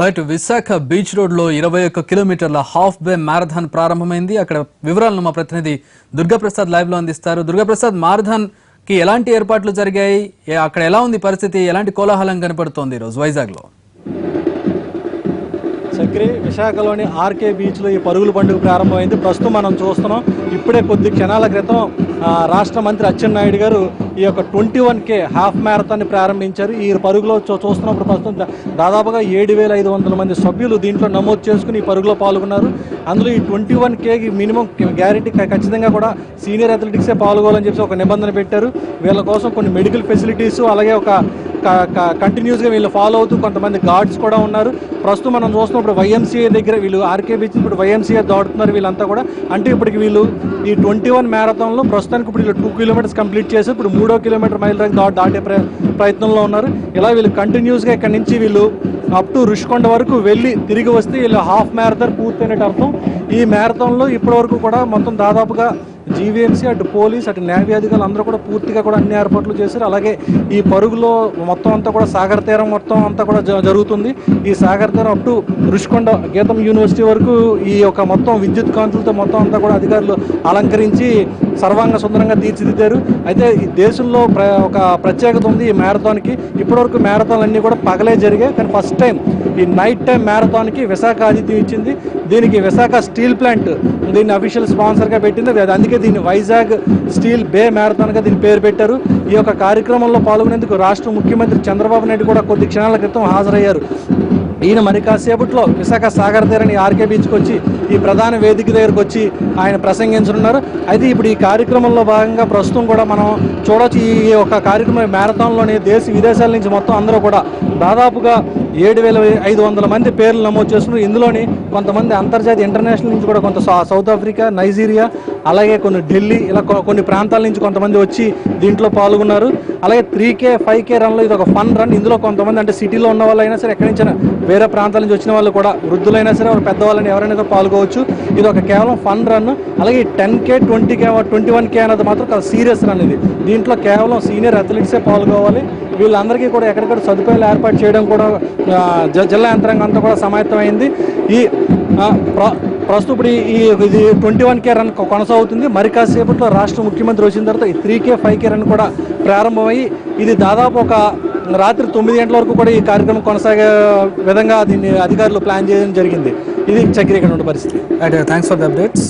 Right Visakha beach road లో 21 కిలోమీటర్ల half వే marathon ప్రారంభమైంది. అక్కడ వివరాలను మా ప్రతినిధి దుర్గాప్రసాద్ లైవ్ లో అందిస్తారు. దుర్గాప్రసాద్, మారథాన్ కి ఎలాంటి ఏర్పాట్లు జరిగాయి, అక్కడ ఎలా ఉంది పరిస్థితి, ఎలాంటి కోలాహలం కనపడుతోంది ఈ రోజు వైజాగ్ లో? చక్రి, విశాఖలోని ఆర్కే బీచ్లో ఈ పరుగుల పండుగ ప్రారంభమైంది. ప్రస్తుతం మనం చూస్తున్నాం, ఇప్పుడే కొద్ది క్షణాల క్రితం రాష్ట్ర మంత్రి అచ్చెన్నాయుడు గారు ఈ యొక్క 21K హాఫ్ మ్యారథాన్ని ప్రారంభించారు. ఈ పరుగులో చూస్తున్నప్పుడు ప్రస్తుతం దాదాపుగా 7,500 మంది సభ్యులు దీంట్లో నమోదు చేసుకుని ఈ పరుగులో పాల్గొన్నారు. అందులో ఈ 21Kకి మినిమం గ్యారెంటీ ఖచ్చితంగా కూడా సీనియర్ అథ్లెటిక్సే పాల్గొవాలని చెప్పి ఒక నిబంధన పెట్టారు. వీళ్ళ కోసం కొన్ని మెడికల్ ఫెసిలిటీస్, అలాగే ఒక కంటిన్యూస్గా వీళ్ళు ఫాలో అవుతూ కొంతమంది గార్డ్స్ కూడా ఉన్నారు. ప్రస్తుతం మనం చూస్తున్నప్పుడు వైఎంసీఏ దగ్గర వీళ్ళు ఆర్కే బీచ్ ఇప్పుడు వైఎంసీఏ దాటుతున్నారు వీళ్ళంతా కూడా. అంటే ఇప్పటికి వీళ్ళు ఈ 21 మ్యారథాన్లో ప్రస్తుతానికి ఇప్పుడు వీళ్ళు 2 కిలోమీటర్స్ కంప్లీట్ చేసి ఇప్పుడు 3వ కిలోమీటర్ మైల్ దాటే ప్రయత్నంలో ఉన్నారు. ఇలా వీళ్ళు కంటిన్యూస్గా ఇక్కడ నుంచి వీళ్ళు అప్ టు రుషికొండ వరకు వెళ్ళి తిరిగి వస్తే వీళ్ళు హాఫ్ మ్యారథాన్ పూర్తయినట్టు అర్థం. ఈ మ్యారథాన్లో ఇప్పటి వరకు కూడా మొత్తం దాదాపుగా జీవీఎంసీ, అటు పోలీస్, అటు నేవీ అధికారులు అందరూ కూడా పూర్తిగా కూడా అన్ని ఏర్పాట్లు చేశారు. అలాగే ఈ పరుగులో మొత్తం అంతా కూడా సాగర్ తీరం మొత్తం అంతా కూడా జరుగుతుంది. ఈ సాగర్ తీరం అప్ టు రుషికొండ గీతం యూనివర్సిటీ వరకు ఈ యొక్క మొత్తం విద్యుత్ కాంతులతో మొత్తం అంతా కూడా అధికారులు అలంకరించి సర్వాంగ సుందరంగా తీర్చిదిద్దారు. అయితే ఈ దేశంలో ఒక ప్రత్యేకత ఉంది ఈ మ్యారథాన్కి. ఇప్పటివరకు మ్యారథాన్లు అన్నీ కూడా పగలే జరిగాయి, కానీ ఫస్ట్ టైం ఈ నైట్ టైం మ్యారథాన్కి విశాఖ ఆతిథ్యం ఇచ్చింది. దీనికి విశాఖ స్టీల్ ప్లాంట్ దీన్ని అఫీషియల్ స్పాన్సర్గా పెట్టింది. అందుకే దీన్ని వైజాగ్ స్టీల్ బే మ్యారథాన్గా దీని పేరు పెట్టారు. ఈ యొక్క కార్యక్రమంలో పాల్గొనేందుకు రాష్ట్ర ముఖ్యమంత్రి చంద్రబాబు నాయుడు కూడా కొద్ది క్షణాల క్రితం హాజరయ్యారు. ఈయన మరి కాసేపట్లో విశాఖ సాగర్ తీరాన్ని ఆర్కే బీచ్కి వచ్చి ఈ ప్రధాన వేదిక దగ్గరకు వచ్చి ఆయన ప్రసంగించనున్నారు. అయితే ఇప్పుడు ఈ కార్యక్రమంలో భాగంగా ప్రస్తుతం కూడా మనం చూడవచ్చు, ఈ యొక్క కార్యక్రమం మ్యారథాన్లోని విదేశాల నుంచి మొత్తం అందరూ కూడా దాదాపుగా 7,500 మంది పేర్లు నమోదు చేస్తున్నారు. ఇందులోని కొంతమంది అంతర్జాతీయ ఇంటర్నేషనల్ నుంచి కూడా కొంత సౌత్ ఆఫ్రికా, నైజీరియా, అలాగే కొన్ని ఢిల్లీ, ఇలా కొన్ని ప్రాంతాల నుంచి కొంతమంది వచ్చి దీంట్లో పాల్గొన్నారు. అలాగే 3K 5K రన్లో ఇది ఒక ఫన్ రన్. ఇందులో కొంతమంది అంటే సిటీలో ఉన్న వాళ్ళైనా సరే, ఎక్కడి నుంచైనా వేరే ప్రాంతాల నుంచి వచ్చిన వాళ్ళు కూడా, వృద్ధులైనా సరే, పెద్దవాళ్ళని ఎవరైనా పాల్గొవచ్చు. ఇది ఒక కేవలం ఫన్ రన్. అలాగే 10K 20K 21K అనేది మాత్రం సీరియస్ రన్. ఇది దీంట్లో కేవలం సీనియర్ అథ్లెట్సే పాల్గొవాలి. వీళ్ళందరికీ కూడా ఎక్కడికక్కడ సదుపాయాలు ఏర్పాటు చేయడం కూడా జిల్లా యంత్రాంగం అంతా కూడా సమాయత్తమైంది. ఈ ప్రస్తుతం ఇది 21K రన్ కొనసాగుతుంది. మరి కాసేపట్లో రాష్ట్ర ముఖ్యమంత్రి వచ్చిన తర్వాత ఈ 3K 5K రన్ కూడా ప్రారంభమయ్యి ఇది దాదాపు ఒక రాత్రి 9 గంటల వరకు కూడా ఈ కార్యక్రమం కొనసాగే విధంగా దీన్ని అధికారులు ప్లాన్ చేయడం జరిగింది. ఇది చక్రి ఇక్కడ ఉన్న పరిస్థితి. Thanks for the updates.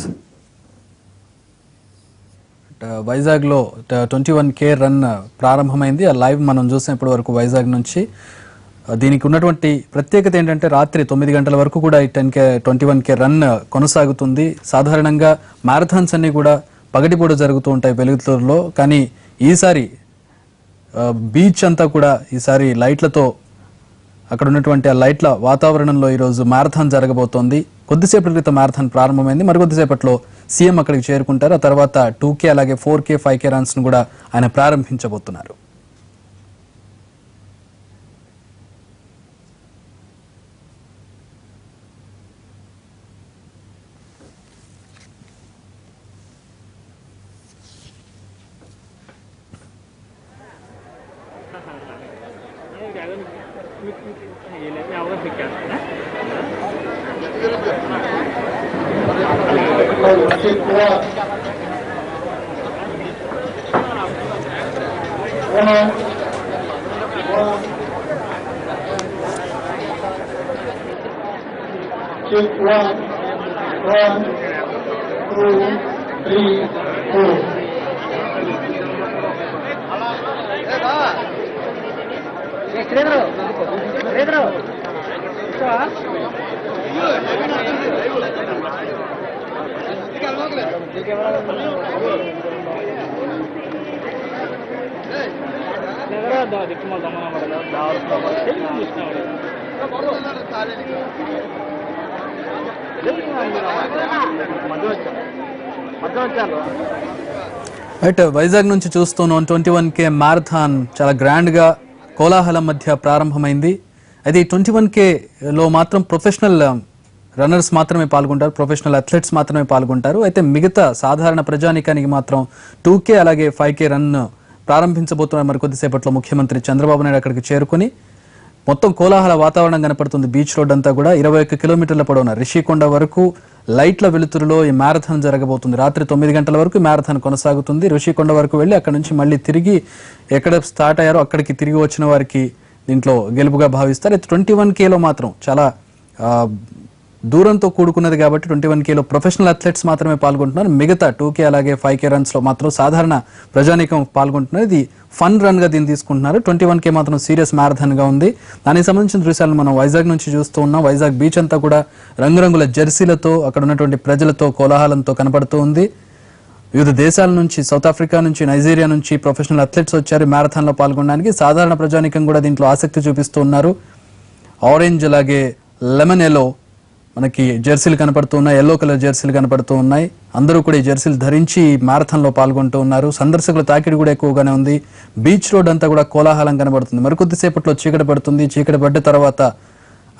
వైజాగ్లో 21K రన్ ప్రారంభమైంది. ఆ లైవ్ మనం చూసాం ఇప్పటి వరకు వైజాగ్ నుంచి. దీనికి ఉన్నటువంటి ప్రత్యేకత ఏంటంటే రాత్రి 9 గంటల వరకు కూడా ఈ 21K రన్ కొనసాగుతుంది. సాధారణంగా మ్యారథాన్స్ అన్నీ కూడా పగటిపూట జరుగుతూ ఉంటాయి వెలుగుతూరులో, కానీ ఈసారి బీచ్ అంతా కూడా ఈసారి లైట్లతో, అక్కడ ఉన్నటువంటి ఆ లైట్ల వాతావరణంలో ఈరోజు మ్యారథాన్ జరగబోతోంది. కొద్దిసేపటి క్రితం మ్యారథాన్ ప్రారంభమైంది. మరికొద్దిసేపట్లో సీఎం అక్కడికి చేరుకుంటారు. ఆ తర్వాత 2K అలాగే 4K 5K రన్స్ ను కూడా ఆయన ప్రారంభించబోతున్నారు. Check 1, 2, 3, 4. వైజాగ్ నుంచి చూస్తున్నాం 21K మ్యారథాన్ చాలా గ్రాండ్ గా కోలాహలం మధ్య ప్రారంభమైంది. అయితే ఈ 21Kలో మాత్రం ప్రొఫెషనల్ రన్నర్స్ మాత్రమే పాల్గొంటారు, ప్రొఫెషనల్ అథ్లెట్స్ మాత్రమే పాల్గొంటారు. అయితే మిగతా సాధారణ ప్రజానీకానికి మాత్రం 2K అలాగే 5K రన్ ప్రారంభించబోతున్నారు. మరికొద్దిసేపట్లో ముఖ్యమంత్రి చంద్రబాబు నాయుడు అక్కడికి చేరుకుని మొత్తం కోలాహల వాతావరణం కనపడుతుంది. బీచ్ రోడ్ అంతా కూడా 21 కిలోమీటర్ల పొడవున రిషికొండ వరకు లైట్ల వెలుతురులో ఈ మ్యారథాన్ జరగబోతుంది. రాత్రి 9 గంటల వరకు మ్యారథాన్ కొనసాగుతుంది. రిషికొండ వరకు వెళ్ళి అక్కడ నుంచి మళ్ళీ తిరిగి ఎక్కడ స్టార్ట్ అయ్యారో అక్కడికి తిరిగి వచ్చిన వారికి దీంట్లో గెలుపుగా భావిస్తారు. 21Kలో మాత్రం చాలా దూరంతో కూడుకున్నది కాబట్టి 21Kలో ప్రొఫెషనల్ అథ్లెట్స్ మాత్రమే పాల్గొంటున్నారు. మిగతా 2K అలాగే 5K రన్స్లో మాత్రం సాధారణ ప్రజానీకం పాల్గొంటున్నారు. ఇది ఫన్ రన్గా దీన్ని తీసుకుంటున్నారు. 21K మాత్రం సీరియస్ మ్యారథాన్గా ఉంది. దానికి సంబంధించిన దృశ్యాలను మనం వైజాగ్ నుంచి చూస్తూ ఉన్నాం. వైజాగ్ బీచ్ అంతా కూడా రంగురంగుల జెర్సీలతో అక్కడ ఉన్నటువంటి ప్రజలతో కోలాహలంతో కనపడుతూ ఉంది. వివిధ దేశాల నుంచి, సౌత్ ఆఫ్రికా నుంచి, నైజీరియా నుంచి ప్రొఫెషనల్ అథ్లెట్స్ వచ్చారు మ్యారథాన్లో పాల్గొనడానికి. సాధారణ ప్రజానీకం కూడా దీంట్లో ఆసక్తి చూపిస్తూ ఉన్నారు. ఆరెంజ్ అలాగే లెమన్ ఎల్లో మనకి జెర్సీలు కనపడుతూ ఉన్నాయి, ఎల్లో కలర్ జెర్సీలు కనపడుతూ ఉన్నాయి. అందరూ కూడా ఈ జెర్సీలు ధరించి మ్యారథాన్లో పాల్గొంటూ ఉన్నారు. సందర్శకుల తాకిడి కూడా ఎక్కువగానే ఉంది. బీచ్ రోడ్ అంతా కూడా కోలాహలం కనబడుతుంది. మరికొద్దిసేపట్లో చీకటి పడుతుంది. చీకటి పడ్డ తర్వాత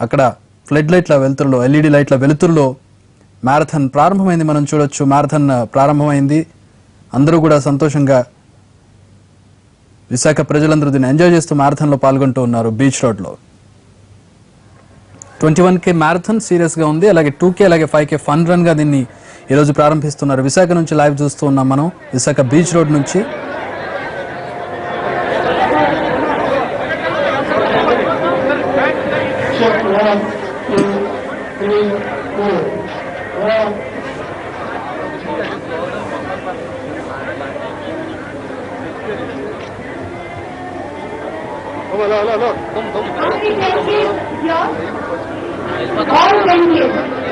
అక్కడ ఫ్లడ్ లైట్ల వెలుతురులో, LED లైట్ల వెలుతురులో మ్యారథాన్ ప్రారంభమైంది. మనం చూడొచ్చు, మ్యారథాన్ ప్రారంభమైంది. అందరూ కూడా సంతోషంగా, విశాఖ ప్రజలందరూ దీన్ని ఎంజాయ్ చేస్తూ మ్యారథాన్లో పాల్గొంటూ ఉన్నారు బీచ్ రోడ్లో. 21K మ్యారథాన్ సీరియస్గా ఉంది. అలాగే 2K అలాగే 5K ఫన్ రన్గా దీన్ని ఈరోజు ప్రారంభిస్తున్నారు. విశాఖ నుంచి లైవ్ చూస్తూ ఉన్నాం మనం, విశాఖ బీచ్ రోడ్ నుంచి. Check 1, 2, 3, 4. 1. All venues